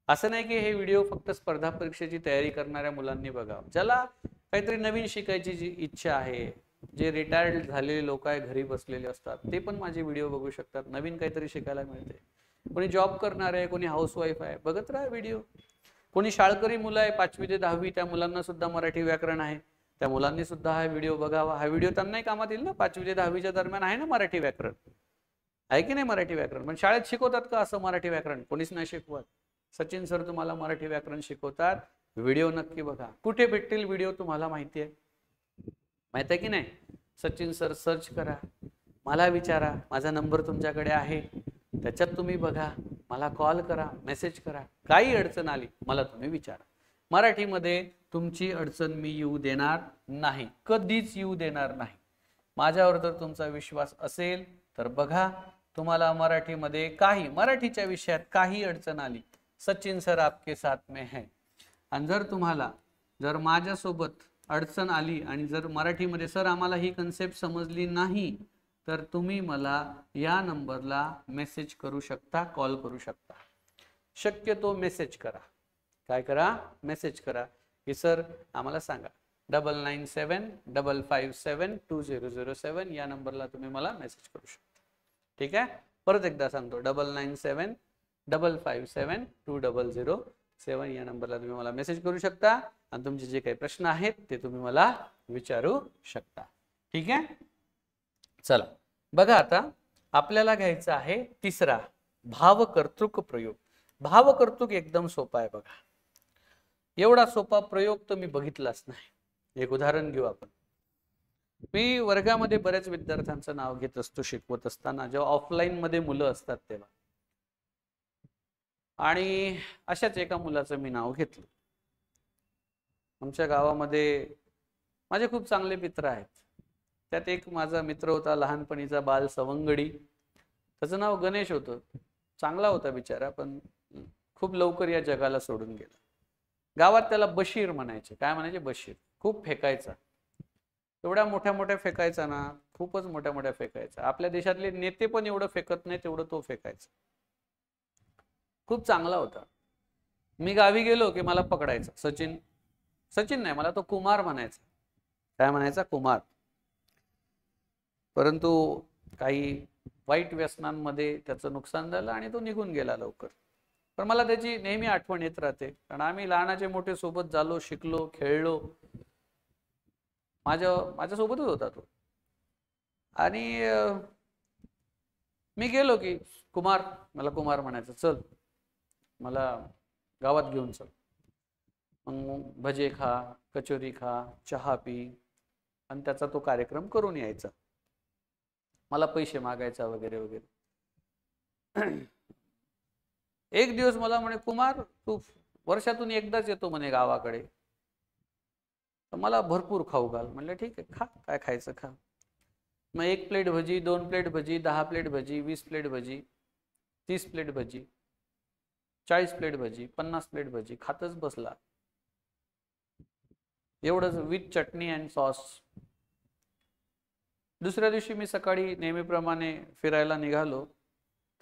असं नाही की हे व्हिडिओ फक्त स्पर्धा परीक्षेची तयारी करणाऱ्या मुलांनी बघावं. ज्याला काहीतरी नवीन शिकायची जी इच्छा आहे, जे रिटायर्ड झालेले लोक आहे, घरी बसलेले असतात, ते पण माझे व्हिडिओ बघू शकतात. नवीन काहीतरी शिकायला मिळते. कोणी जॉब करणार आहे, कोणी हाऊसवाईफ आहे, बघत राहा व्हिडिओ. कोणी शाळकरी मुलं आहे 5वी ते 10वी, त्या मुलांना सुद्धा मराठी व्याकरण आहे, त्या मुलांनी सुद्धा हा व्हिडिओ बघावा. हा व्हिडिओ त्यांनाही कामात येईल ना. 5वी ते 10वीच्या दरम्यान आहे ना मराठी व्याकरण, आहे की नाही मराठी व्याकरण. पण शाळेत शिकवतात का असं मराठी व्याकरण? कोणीच नाही शिकवत. सचिन सर तुम्हाला मराठी व्याकरण शिकवतात. व्हिडिओ नक्की बघा. कुठे भेटतील व्हिडिओ तुम्हाला माहिती आहे? माहिती आहे की नाही? सचिन सर सर्च करा, मला विचारा. माझा नंबर तुमच्याकडे आहे, त्याच्यात तुम्ही बघा, मला कॉल करा, मेसेज करा. काही अडचण आली मला तुम्ही विचारा. मराठीमध्ये तुमची अडचण मी येऊ देणार नाही, कधीच येऊ देणार नाही. माझ्यावर जर तुमचा विश्वास असेल तर बघा. तुम्हाला मराठीमध्ये काही, मराठीच्या विषयात काही अडचण आली, सचिन सर आपके साथ में है. आणि जर तुम्हाला जर माझ्यासोबत अडचण आली आणि जर मराठीमध्ये सर आम्हाला ही कन्सेप्ट समजली नाही, तर तुम्ही मला या नंबरला मेसेज करू शकता, कॉल करू शकता. शक्यतो मेसेज करा. काय करा? मेसेज करा की सर आम्हाला सांगा. 9975572007 या नंबरला तुम्ही मला मेसेज करू शकता. ठीक आहे, परत एकदा सांगतो 9975572007 या नंबरला तुम्ही मला मेसेज करू शकता आणि तुमचे जे काही प्रश्न आहेत ते तुम्ही मला विचारू शकता. ठीक आहे, चला बघा आता आपल्याला घ्यायचा आहे तिसरा भावकर्तृक प्रयोग. भावकर्तृक एकदम सोपा आहे बघा, एवढा सोपा प्रयोग तर मी बघितलाच नाही. एक उदाहरण घेऊ आपण. मी वर्गामध्ये बऱ्याच विद्यार्थ्यांचं नाव घेत असतो शिकवत असताना, जेव्हा ऑफलाईन मध्ये मुलं असतात तेव्हा. आणि अशाच एका मुलाचं मी नाव घेतलं. आमच्या गावामध्ये माझे खूप चांगले मित्र आहेत. त्यात एक माझा मित्र होता लहानपणीचा बाल सवंगडी, त्याचं नाव गणेश होतं. चांगला होता बिचारा, पण खूप लवकर या जगाला सोडून गेला. गावात त्याला बशीर म्हणायचे. काय म्हणायचे? बशीर. खूप फेकायचा, एवढ्या मोठ्या मोठ्या फेकायचा ना, खूपच मोठ्या मोठ्या फेकायचा. आपल्या देशातले नेते पण एवढं फेकत नाही तेवढं तो फेकायचा. खूप चांगला होता. मी गावी गेलो की मला पकडायचा. सचिन, सचिन नाही, मला तो कुमार म्हणायचा. काय म्हणायचा? कुमार. परंतु काही वाईट व्यसनांमध्ये त्याचं नुकसान झालं आणि तो निघून गेला लवकर. पण मला त्याची नेहमी आठवण येत राहते, कारण आम्ही लहानाचे मोठे सोबत झालो, शिकलो, खेळलो. माझ्यासोबतच होता तो. आणि मी गेलो की कुमार, मला कुमार म्हणायचं, चल मला गावात घेऊन चल. मग भजे खा, कचोरी खा, चहा पी आणि त्याचा तो कार्यक्रम करून यायचा. मला पैसे मागायचा वगैरे वगैरे. एक दिवस मला म्हणे, कुमार तू वर्षातून एकदाच येतो म्हणे गावाकडे, तर मला भरपूर खाऊ घाल. म्हणलं ठीक आहे, खा, काय खायचं खा. मग 1 प्लेट भजी, 2 प्लेट भजी, 10 प्लेट भजी, 20 प्लेट भजी, 30 प्लेट भजी, 40 प्लेट भजी, 50 प्लेट भजी खातच बसला. एवढंच विथ चटणी अँड सॉस. दुसऱ्या दिवशी मी सकाळी नेहमीप्रमाणे फिरायला निघालो.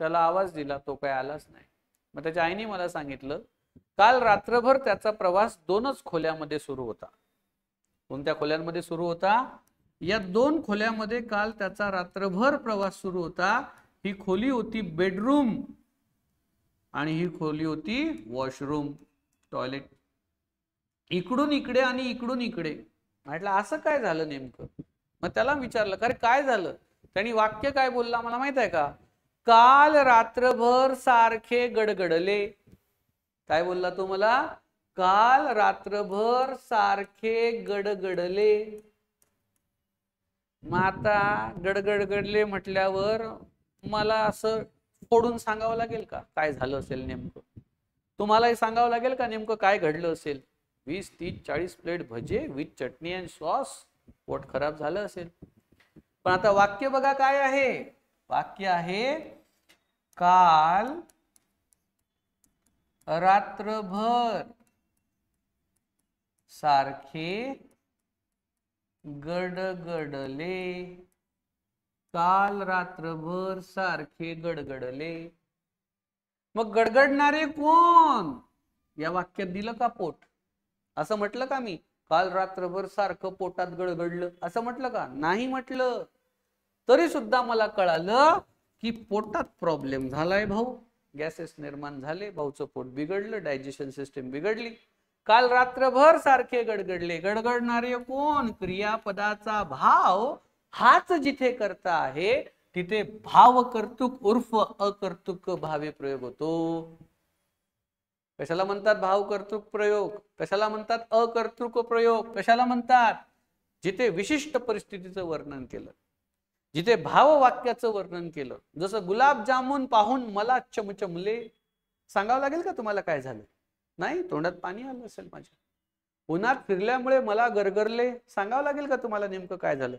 त्याला आवाज दिला, तो काय आलाच नाही. मग त्याच्या आईने मला सांगितलं, काल रात्रभर त्याचा प्रवास 2च खोल्यामध्ये सुरू होता. कोणत्या खोल्यांमध्ये सुरू होता? या 2 खोल्यामध्ये काल त्याचा रात्रभर प्रवास सुरू होता. ही खोली होती बेडरूम आणि ही खोली होती वॉशरूम, टॉयलेट. इकडून इकडे आणि इकडून इकडे. म्हटलं असं काय झालं नेमकं? मग त्याला विचारलं, अरे काय झालं? त्यांनी वाक्य काय बोलला मला माहित आहे का? काल रात्रभर सारखे गडगडले. काय बोलला तो मला? काल रात्रभर सारखे गडगडले. मग आता गडगडगडले म्हटल्यावर मला असं फोडून सांगावं लागेल का काय झालं असेल नेमकं? तुम्हालाही सांगावं लागेल का नेमकं काय घडलं असेल? 20, 30, 40 प्लेट भजे विथ चटणी अँड सॉस, पोट खराब झालं असेल. पण आता वाक्य बघा काय आहे. वाक्य आहे, काल रात्रभर सारखे गडगडले. काल रात्रभर सारखे गडगडले. मग गडगडणारे कोण? या वाक्यात दिलं का पोट? असं म्हटलं का मी काल रात्रभर सारखं पोटात गडगडलं असं म्हटलं का? नाही म्हटलं. तरी सुद्धा मला कळालं की पोटात प्रॉब्लेम झालाय भाऊ, गॅसेस निर्माण झाले, भाऊचं पोट बिघडलं, डायजेशन सिस्टीम बिघडली. काल रात्रभर सारखे गडगडले. गडगडणारे कोण? क्रियापदाचा भाव हाच जिथे करता आहे तिथे भावकर्तृक उर्फ अकर्तृक भावे प्रयोग होतो. कशाला म्हणतात भावकर्तृक प्रयोग? कशाला म्हणतात अकर्तृक प्रयोग? कशाला म्हणतात? जिथे विशिष्ट परिस्थितीचं वर्णन केलं, जिथे भाववाक्याचं वर्णन केलं. जसं गुलाबजामुन पाहून मला चमचमले. सांगावं लागेल का तुम्हाला काय झालं? नाही, तोंडात पाणी आलं असेल माझ्या. उन्हात फिरल्यामुळे मला गरगरले. सांगावं लागेल का तुम्हाला नेमकं काय झालं?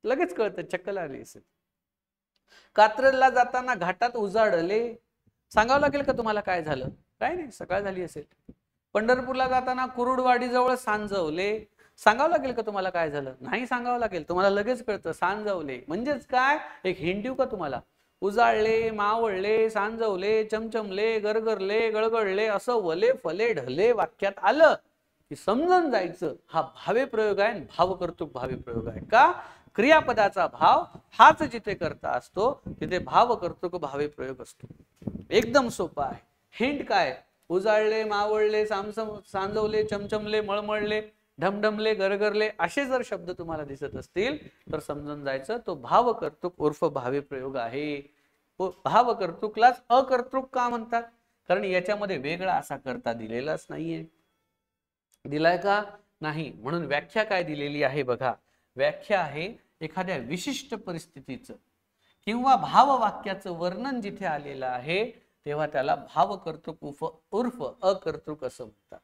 लगेच कळतं, चक्कल आली असेल. कात्रजला जाताना घाटात उजाडले. सांगावं लागेल का तुम्हाला काय झालं? काय नाही, सकाळ झाली असेल. पंढरपूरला जाताना कुरुडवाडीजवळ सांजवले. सांगावं लागेल का तुम्हाला काय झालं? नाही सांगावं लागेल, तुम्हाला लगेच कळतं, सांजवले. म्हणजेच काय? एक हिंट देऊ का तुम्हाला? उजाळले, मावळले, सांजवले, चमचमले, गरगरले, गळगळले असं वले फले ढले वाक्यात आलं की समजून जायचं हा भावे प्रयोग आहे, भावकर्तृक भावे प्रयोग आहे. का? क्रियापदाचा भाव हाच जिथे करता असतो तिथे भाव कर्तृक भावे प्रयोग असतो. एकदम सोपा आहे. हिंट काय? उजाळले, मावळले, सांजवले, चमचमले, मळमळले, ढमढमले, गरगरले असे जर शब्द तुम्हाला दिसत असतील तर समजून जायचं तो भाव कर्तृक उर्फ भावे प्रयोग आहे. भाव कर्तृकलाच अकर्तृक का म्हणतात? कारण याच्यामध्ये वेगळा असा करता दिलेलाच नाहीये. दिलाय का? नाही. म्हणून व्याख्या काय दिलेली आहे बघा. व्याख्या आहे एखाद्या विशिष्ट परिस्थितीचं किंवा भाववाक्याचं वर्णन जिथे आलेलं आहे तेव्हा त्याला भाव कर्तृक उर्फ अकर्तृक असं म्हणतात.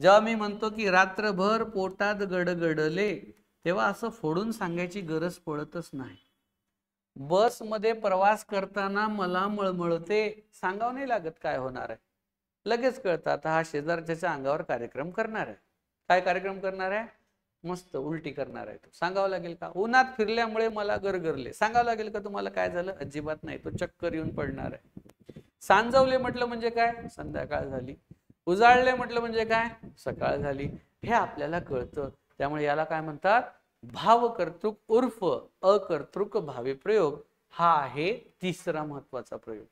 जेव्हा मी म्हणतो की रात्रभर पोटात गडगडले तेव्हा असं फोडून सांगायची गरज पडतच नाही. बस मध्ये प्रवास करताना मला मळमळते सांगावं नाही लागत काय होणार आहे, लगेच कळतं आता हा शेजारच्या अंगावर कार्यक्रम करणार आहे. काय कार्यक्रम करणार आहे? मस्त उलटी करणार आहे. तो सांगावं लागेल का? उन्हात फिरल्यामुळे मला गरगरले सांगावं लागेल का तुम्हाला काय झालं? अजिबात नाही. तो चक्कर येऊन पडणार आहे. सांजवले म्हटलं म्हणजे काय? संध्याकाळ झाली. उजाळले म्हटलं म्हणजे काय? सकाळ झाली. हे आपल्याला कळतं. त्यामुळे याला काय म्हणतात? भाव कर्तृक उर्फ अकर्तृक भावे प्रयोग. हा आहे तिसरा महत्वाचा प्रयोग.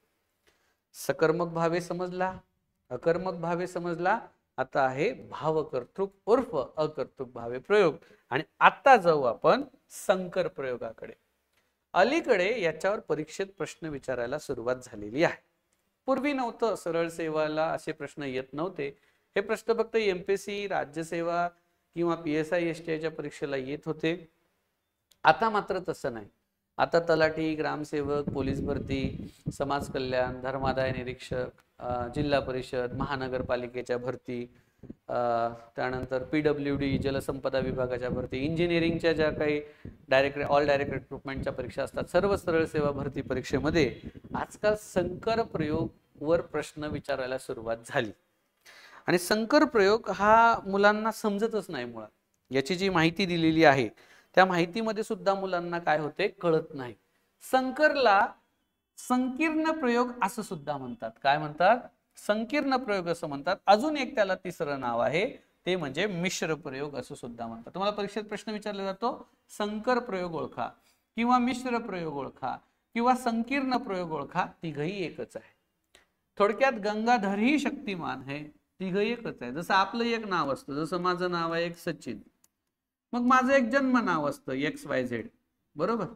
सकर्मक भावे समजला, अकर्मक भावे समजला. आता आहे भाव कर्तृक उर्फ अकर्तृक भावे प्रयोग. आणि आता जाऊ आपण संकर प्रयोगाकडे. अलीकडे याच्यावर परीक्षेत प्रश्न विचारायला सुरुवात झालेली आहे. पूर्वी नव्हतं. सरळ सेवाला असे प्रश्न येत नव्हते. हे प्रश्न फक्त एमपीएससी, राज्यसेवा किंवा PSI STIच्या परीक्षेला येत होते. आता मात्र तसं नाही. आता तलाठी, ग्रामसेवक, पोलीस भरती, समाज कल्याण, धर्मादाय निरीक्षक, जिल्हा परिषद, महानगरपालिकेच्या भरती, त्यानंतर PWD जलसंपदा विभागाच्या भरती, इंजिनिअरिंगच्या ज्या काही ऑल डायरेक्ट रिक्रुटमेंटच्या परीक्षा असतात, सर्व सरळ सेवा भरती परीक्षेमध्ये आजकाल संकर प्रयोग वर प्रश्न विचारायला सुरुवात झाली. आणि संकर प्रयोग हा मुलांना समजतच नाही. मुळात याची जी माहिती दिलेली आहे त्या माहितीमध्ये सुद्धा मुलांना काय होते कळत नाही. संकरला संकीर्ण प्रयोग असं सुद्धा म्हणतात. काय म्हणतात? संकीर्ण प्रयोग असं म्हणतात. अजून एक त्याला तिसरं नाव आहे ते म्हणजे मिश्र प्रयोग असं सुद्धा म्हणतात. तुम्हाला परीक्षेत प्रश्न विचारला जातो संकर प्रयोग ओळखा किंवा मिश्र प्रयोग ओळखा किंवा संकीर्ण प्रयोग ओळखा. तिघही एकच आहे. थोडक्यात गंगाधर ही शक्तिमान है. तिघही एकच आहे. जसं आपलं एक नाव असतं. जसं माझं नाव आहे एक सचिन, मग माझं एक जन्म नाव असतं XYZ, बरोबर.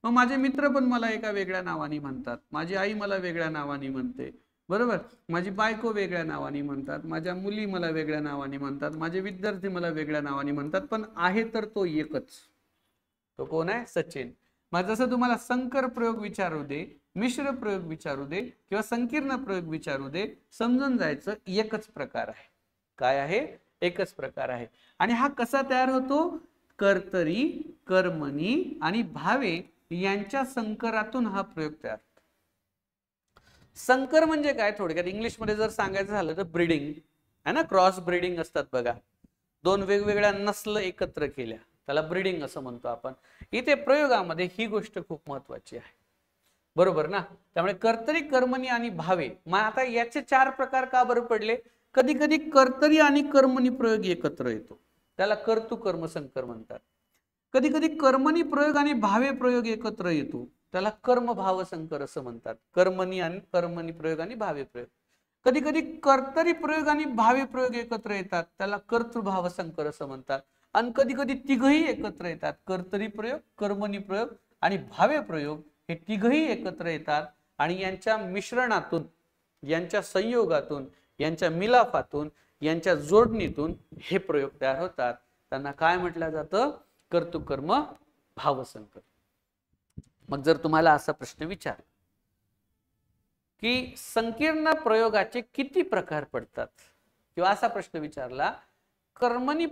मग माझे मित्र पण मला एका वेगळ्या नावाने म्हणतात. माझी आई मला वेगळ्या नावाने म्हणते, बरोबर. माझी बायको वेगळ्या नावाने म्हणतात, माझ्या मुली मला वेगळ्या नावाने म्हणतात, माझे विद्यार्थी मला वेगळ्या नावाने म्हणतात, पण आहे तर तो एकच. तो कोण आहे? सचिन. मग जसं तुम्हाला संकर प्रयोग विचारू दे, मिश्र प्रयोग विचारू दे किंवा संकीर्ण प्रयोग विचारू दे, समजून जायचं एकच प्रकार आहे. काय आहे? एकच प्रकार आहे. आणि हा कसा तयार होतो? कर्तरी, कर्मणी आणि भावे यांच्या संकरातून हा प्रयोग तयार होतो. संकर म्हणजे काय? थोडक्यात इंग्लिश मध्ये जर सांगायचं झालं तर ब्रीडिंग आहे ना, क्रॉस ब्रीडिंग असतात बघा. दोन वेगवेगळ्या नस्ल एकत्र केल्या त्याला ब्रीडिंग असं म्हणतो आपण. इथे प्रयोगामध्ये ही गोष्ट खूप महत्वाची आहे, बरोबर ना. त्यामुळे कर्तरी, कर्मणी आणि भावे. मग आता याचे चार प्रकार का बरं पडले? कधी कधी कर्तरी आणि कर्मणी प्रयोग एकत्र येतो, त्याला कर्तृ कर्म संकर म्हणतात. कधी कधी कर्मणी प्रयोग आणि भावे प्रयोग एकत्र येतो, त्याला कर्म भाव संकर असं म्हणतात. कर्मणी आणि कर्मणी प्रयोग आणि भावे प्रयोग. कधी कधी कर्तरी प्रयोग आणि भावे प्रयोग एकत्र येतात, त्याला कर्तृभाव संकर असं म्हणतात. आणि कधी कधी तिघही एकत्र येतात, कर्तरी प्रयोग, कर्मणी प्रयोग आणि भावे प्रयोग हे तिघही एकत्र येतात. आणि यांच्या मिश्रणातून, यांच्या संयोगातून, यांच्या मिलाफातून, यांच्या जोडणीतून हे प्रयोग तयार होतात. त्यांना काय म्हटलं जातं? कर्तृकर्म भावसंकर. मग जर तुम्हाला असा प्रश्न विचार की संकीर्ण प्रयोगाचे किती प्रकार पडतात किंवा असा प्रश्न विचारला कर्मणी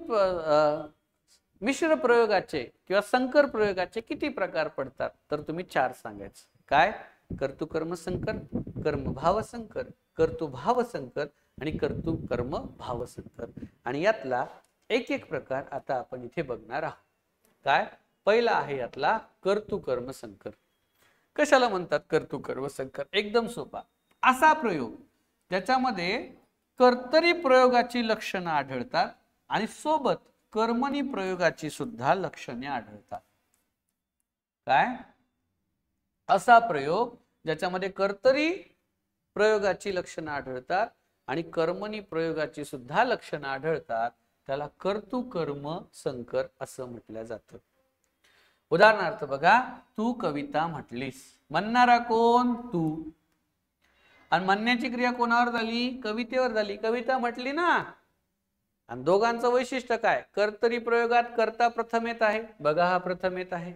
मिश्र प्रयोगाचे किंवा संकर प्रयोगाचे किती प्रकार पडतात, तर तुम्ही चार सांगायचं. काय? कर्तृकर्म संकर, कर्म भाव संकर, कर्तृभाव संकर आणि कर्तृकर्म भाव संकर. आणि यातला एक एक प्रकार आता आपण इथे बघणार आहोत. काय? पहिला आहे यातला कर्तृकर्म संकर. कशाला म्हणतात कर्तृकर्म संकर? एकदम सोपा असा प्रयोग ज्याच्यामध्ये कर्तरी प्रयोगाची लक्षणं आढळतात आणि सोबत कर्मणी प्रयोगाची सुद्धा लक्षणे आढळतात. काय? असा प्रयोग ज्याच्यामध्ये कर्तरी प्रयोगाची लक्षणं आढळतात आणि कर्मणी प्रयोगाची सुद्धा लक्षणं आढळतात, त्याला कर्तृकर्म संकर असं म्हटलं जातं. उदाहरणार्थ बघा, तू कविता म्हटलीस, म्हणणारा कोण? तू. आणि म्हणण्याची क्रिया कोणावर झाली? कवितेवर झाली. कविता म्हटली ना. आणि दोघांचं वैशिष्ट्य काय? कर्तरी प्रयोगात कर्ता प्रथम येत आहे, बघा हा प्रथम येत आहे.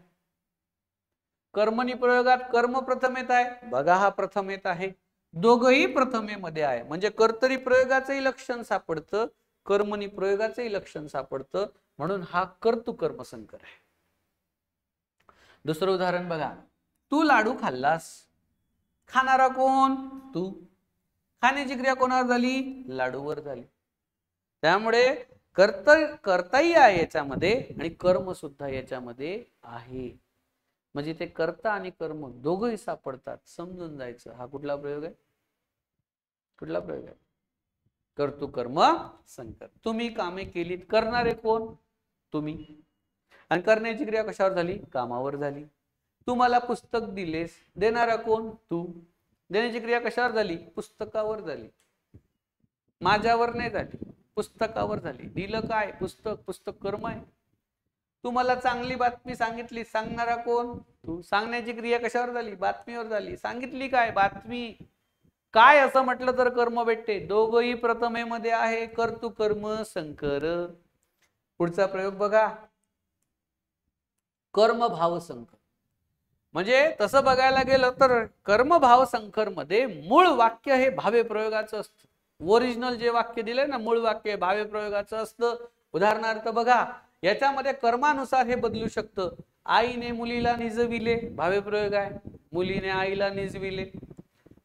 कर्मणी प्रयोगात कर्म प्रथम येत आहे, बघा हा प्रथम येत आहे. दोघही प्रथमेमध्ये आहे, म्हणजे कर्तरी प्रयोगाचंही लक्षण सापडतं, कर्मणी प्रयोगाचंही लक्षण सापडतं, म्हणून हा कर्तृकर्म संकर आहे. दुसरं उदाहरण बघा, तू लाडू खाल्लास, खाणारा कोण? तू. खाण्याची क्रिया कोणावर झाली? लाडूवर झाली. त्यामुळे कर्ताही आहे याच्यामध्ये आणि कर्म सुद्धा याच्यामध्ये आहे, म्हणजे ते कर्ता आणि कर्म दोघंही सापडतात. समजून जायचं हा कुठला प्रयोग आहे? कुठला प्रयोग आहे? कर्तृकर्म संकर. तुम्ही कामे केलीत, करणारे कोण? तुम्ही. आणि करण्याची क्रिया कशावर झाली? कामावर झाली. तू मला पुस्तक दिलेस, देणारा कोण? तू. देण्याची क्रिया कशावर झाली? पुस्तकावर झाली. माझ्यावर नाही झाली, पुस्तकावर झाली. दिलं काय? पुस्तक. पुस्तक कर्म आहे. तू मला चांगली बातमी सांगितली, सांगणारा कोण? तू. सांगण्याची क्रिया कशावर झाली? बातमीवर झाली. सांगितली काय? बातमी. काय असं म्हटलं तर कर्म भेटते. दोघही प्रथमेमध्ये आहे, कर्तृकर्म संकर. पुढचा प्रयोग बघा, कर्म भाव संकर. म्हणजे तसं बघायला गेलं तर कर्म भाव संकर मध्ये मूळ वाक्य हे भावे प्रयोगाचं असतं. ओरिजिनल जे वाक्य दिलंय ना, मूळ वाक्य भावे प्रयोगाचं असतं. उदाहरणार्थ बघा, याच्यामध्ये कर्मानुसार हे बदलू शकतं. आईने मुलीला निजविले, भावे प्रयोग आहे. मुलीने आईला निजविले.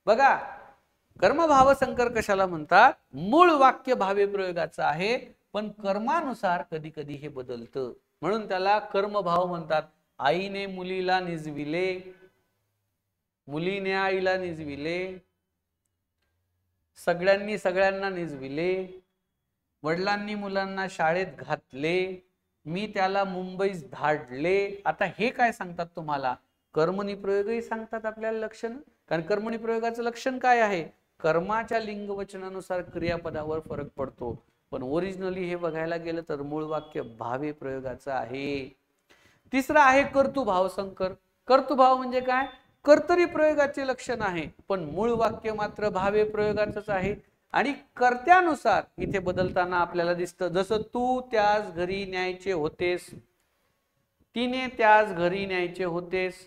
बघा, कर्मभाव संकर कशाला म्हणतात? मूळ वाक्य भावे प्रयोगाचं आहे, पण कर्मानुसार कधी कधी हे बदलतं, म्हणून त्याला कर्मभाव म्हणतात. आईने मुलीला निजविले, मुलीने आईला निजविले, सगळ्यांनी सगळ्यांना निजविले, वडिलांनी मुलांना शाळेत घातले, मी त्याला मुंबईस धाडले. आता हे काय सांगतात तुम्हाला? कर्मणी प्रयोगही सांगतात आपल्याला लक्षण. कारण कर्मणी प्रयोगाचं लक्षण काय आहे? कर्माच्या लिंग वचनानुसार क्रियापदावर फरक पडतो, पण ओरिजिनली हे बघायला गेलं तर मूळ वाक्य भावे प्रयोगाचं आहे. तिसरा आहे कर्तृभाव संकर. कर्तृभाव म्हणजे काय? कर्तरी प्रयोगाचे लक्षण आहे, पण मूळ वाक्य मात्र भावे प्रयोगाचंच आहे. आणि कर्त्यानुसार इथे बदलताना आपल्याला दिसतं. जसं तू त्यास घरी न्यायचे होतेस, तिने त्यास घरी न्यायचे होतेस,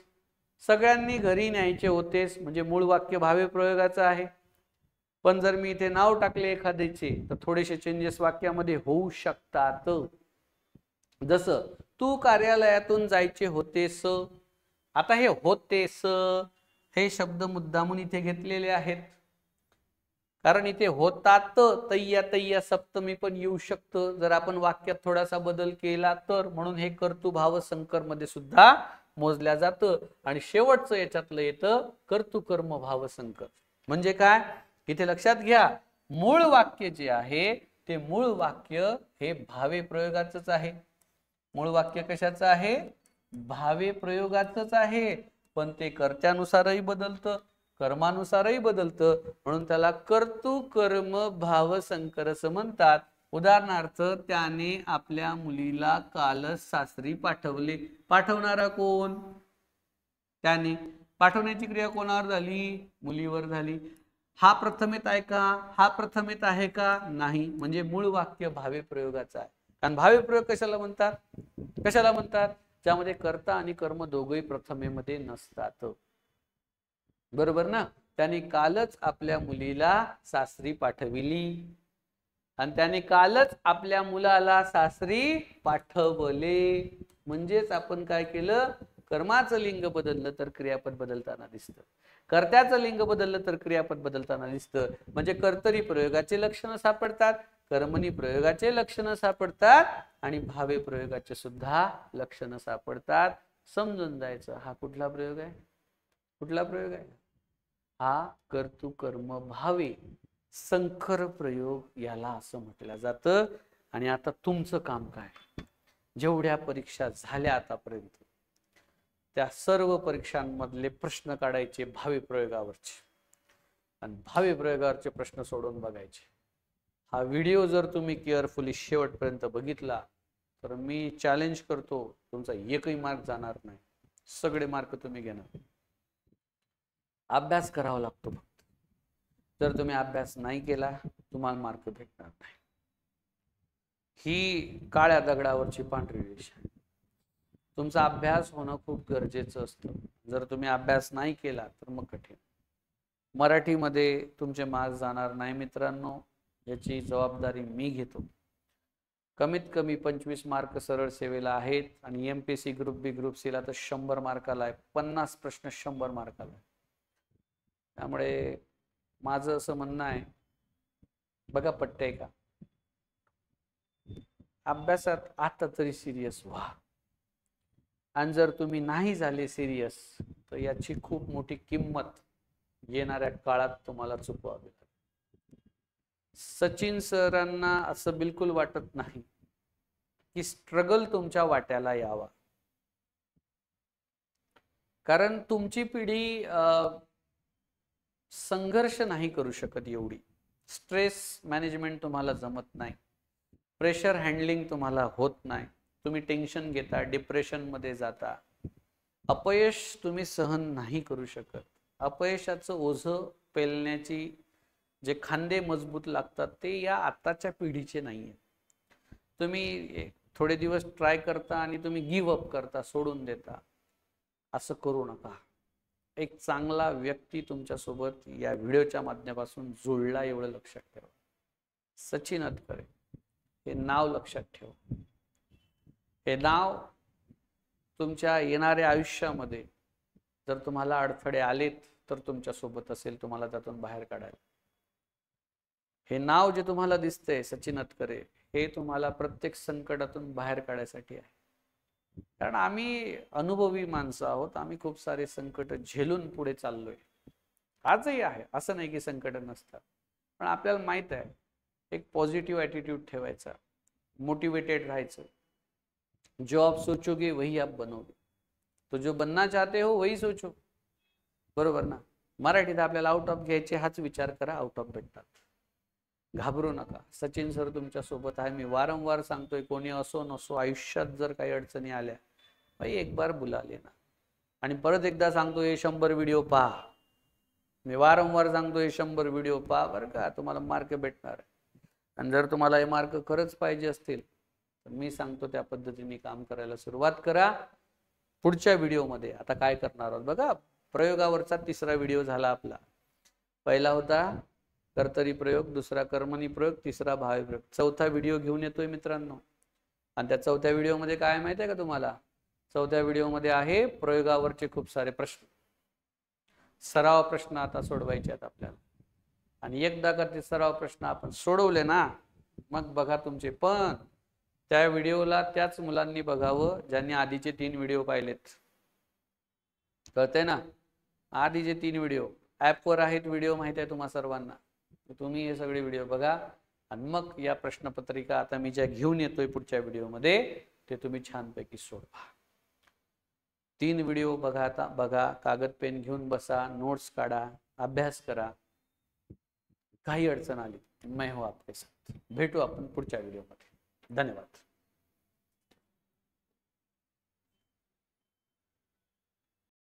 सगळ्यांनी घरी न्यायचे होतेस, म्हणजे मूळ वाक्य भावे प्रयोगाचं आहे. पण जर मी इथे नाव टाकले एखाद्याचे तर थोडेसे चेंजेस वाक्यामध्ये होऊ शकतात. जसं तू कार्यालयातून जायचे होतेस. आता हे होतेस हे शब्द मुद्दामून इथे घेतलेले आहेत, कारण इथे होतात तय्या तय्या सप्तमी पण येऊ शकतं जर आपण वाक्यात थोडासा बदल केला तर. म्हणून हे कर्तृभाव संकर मध्ये सुद्धा मोजल्या जातं. आणि शेवटचं याच्यातलं येतं कर्तृकर्म भाव संकर. म्हणजे काय? इथे लक्षात घ्या, मूळ वाक्य जे आहे ते मूळ वाक्य हे भावे प्रयोगाचंच आहे. मूळ वाक्य कशाचं आहे? भावे प्रयोगाचंच आहे, पण ते कर्त्यानुसारही बदलतं, कर्मानुसारही बदलतं, म्हणून त्याला कर्तृकर्म भाव संकर असं म्हणतात. उदाहरणार्थ, त्याने आपल्या मुलीला कालच सासरी पाठवले. पाठवणारा कोण? त्याने. पाठवण्याची क्रिया कोणावर झाली? मुलीवर झाली. हा प्रथमेत आहे का? हा प्रथमेत आहे का? नाही, म्हणजे मूळ वाक्य भावे प्रयोगाचं आहे. कारण भावे प्रयोग कशाला म्हणतात? कशाला म्हणतात? ज्यामध्ये कर्ता आणि कर्म दोघही प्रथमेमध्ये नसतात. बरोबर ना? त्याने कालच आपल्या मुलीला सासरी पाठविली, आणि त्याने कालच आपल्या मुलाला सासरी पाठवले. म्हणजेच आपण काय केलं? कर्माचं लिंग बदललं तर क्रियापद बदलताना दिसतं, कर्त्याचं लिंग बदललं तर क्रियापद बदलताना दिसतं. म्हणजे कर्तरी प्रयोगाचे लक्षणं सापडतात, कर्मणी प्रयोगाचे लक्षणं सापडतात, आणि भावे प्रयोगाचे सुद्धा लक्षणं सापडतात. समजून जायचं हा कुठला प्रयोग आहे? कुठला प्रयोग आहे? हा कर्तृकर्म भावे संकर प्रयोग याला असं म्हटलं जातं. आणि आता तुमचं काम काय? जेवढ्या परीक्षा झाल्या आतापर्यंत त्या सर्व परीक्षांमधले प्रश्न काढायचे भावी प्रयोगावरचे आणि भावी प्रयोगावरचे प्रश्न सोडून बघायचे. हा व्हिडिओ जर तुम्ही केअरफुली शेवटपर्यंत बघितला तर मी चॅलेंज करतो तुमचा एकही मार्क जाणार नाही, सगळे मार्क तुम्ही घेणार. अभ्यास करावा लागतो फक्त. जर तुम्ही अभ्यास नाही केला तुम्हाला मार्क भेटणार नाही. ही काळ्या दगडावरची पांढरी रेषा आहे. तुमचा अभ्यास होणं खूप गरजेचं असतं. जर तुम्ही अभ्यास नाही केला तर मग कठीण. मराठीमध्ये तुमचे मार्क्स जाणार नाही मित्रांनो, याची जबाबदारी मी घेतो. कमीत कमी 25 मार्क सरळ सेवेला आहेत आणि एमपीएससी ग्रुप बी ग्रुप सी ला तर 100 मार्काला आहे. 50 प्रश्न 100 मार्काला आहे. त्यामुळे माझं असं म्हणणं आहे, बघा पटतंय का, अभ्यासात आता तरी सिरियस व्हा. आणि जर तुम्ही नाही झाले सिरियस तर याची खूप मोठी किंमत येणाऱ्या काळात तुम्हाला चुकवावी लागेल. सचिन सरांना असं बिलकुल वाटत नाही की स्ट्रगल तुमच्या वाट्याला यावा, कारण तुमची पिढी संघर्ष नाही करू शकत एवढी. स्ट्रेस मॅनेजमेंट तुम्हाला जमत नाही, प्रेशर हँडलिंग तुम्हाला होत नाही, तुम्ही टेन्शन घेता, डिप्रेशन मध्ये जाता, अपयश तुम्ही सहन नाही करू शकत. अपयशाचं ओझं पेलण्याची जे खांदे मजबूत लागतात ते या आताच्या पिढीचे नाहीये. तुम्ही थोडे दिवस ट्राय करता आणि तुम्ही गिव्ह अप करता, सोडून देता. असं करू नका. एक चांगला व्यक्ती तुमच्या सोबत या व्हिडिओच्या माध्यमातून जोडला, एवढं लक्षात ठेवा. सचिन अतकरे हे नाव लक्षात ठेवा. हे नाव तुमच्या येणाऱ्या आयुष्यामध्ये जर तुम्हाला अडथळे आलेत तर तुमच्या सोबत असेल, तुम्हाला त्यातून बाहेर काढायला. हे नाव जे तुम्हाला दिसतंय सचिन अतकरे, हे तुम्हाला प्रत्येक संकटातून बाहेर काढण्यासाठी आहे. कारण आम्ही अनुभवी माणसं आहोत. आम्ही खूप सारे संकट झेलून पुढे चाललोय. आजही आहे, असं नाही की संकट नसतात, पण आपल्याला माहित आहे एक पॉझिटिव्ह ॲटिट्यूड ठेवायचा, मोटिवेटेड राहायचं. जो आप सोचोगे वही आप बनोगे, तो जो बनना चाहते हो वही सोचो. बरोबर ना. मराठीत आपल्याला आउट ऑफ घ्यायचे, हाच विचार करा, आउट ऑफ भेटतात. घाबरू नका. सचिन सर तुमच्या सोबत आहे. मी वारंवार सांगतोय, कोणी असो नसो आयुष्यात जर काही अडचणी आल्या भाई एक बार बुला लेना. आणि परत एकदा सांगतो, हे 100 व्हिडिओ पहा. मी वारंवार सांगतो, हे 100 व्हिडिओ पहा बरं का, तुम्हाला मार्क भेटणार. आणि जर तुम्हाला हे मार्क खरंच पाहिजे असतील तर मी सांगतो त्या पद्धतीने काम करायला सुरुवात करा. पुढच्या व्हिडिओमध्ये आता काय करणार आहोत बघा. प्रयोगावरचा 3रा व्हिडिओ झाला आपला. पहिला होता कर्तरी प्रयोग, दुसरा कर्मणी प्रयोग, 3रा भावी प्रयोग. 4था व्हिडिओ घेऊन येतोय मित्रांनो. आणि त्या 4थ्या व्हिडिओमध्ये काय माहिती आहे का तुम्हाला? 4थ्या व्हिडिओमध्ये आहे प्रयोगावरचे खूप सारे प्रश्न, सराव प्रश्न आता सोडवायचे आहेत आपल्याला. आणि एकदा का ते सराव प्रश्न आपण सोडवले ना, मग बघा तुमचे. पण त्या व्हिडिओला त्याच मुलांनी बघावं ज्यांनी आधीचे 3 व्हिडिओ पाहिलेत. कळतंय ना? आधीचे 3 व्हिडिओ ॲपवर आहेत, व्हिडिओ माहिती आहे तुम्हा सर्वांना. तुम्ही हे सगळे व्हिडिओ बघा आणि मग या प्रश्नपत्रिका आता मी ज्या घेऊन येतोय पुढच्या व्हिडिओमध्ये ते तुम्ही छानपैकी सोडवा. 3 व्हिडिओ बघा. आता बघा, कागद पेन घेऊन बसा, नोट्स काढा, अभ्यास करा. काही अडचण आली मैं हूं आपके साथ. भेटू आपण पुढच्या व्हिडिओमध्ये. धन्यवाद.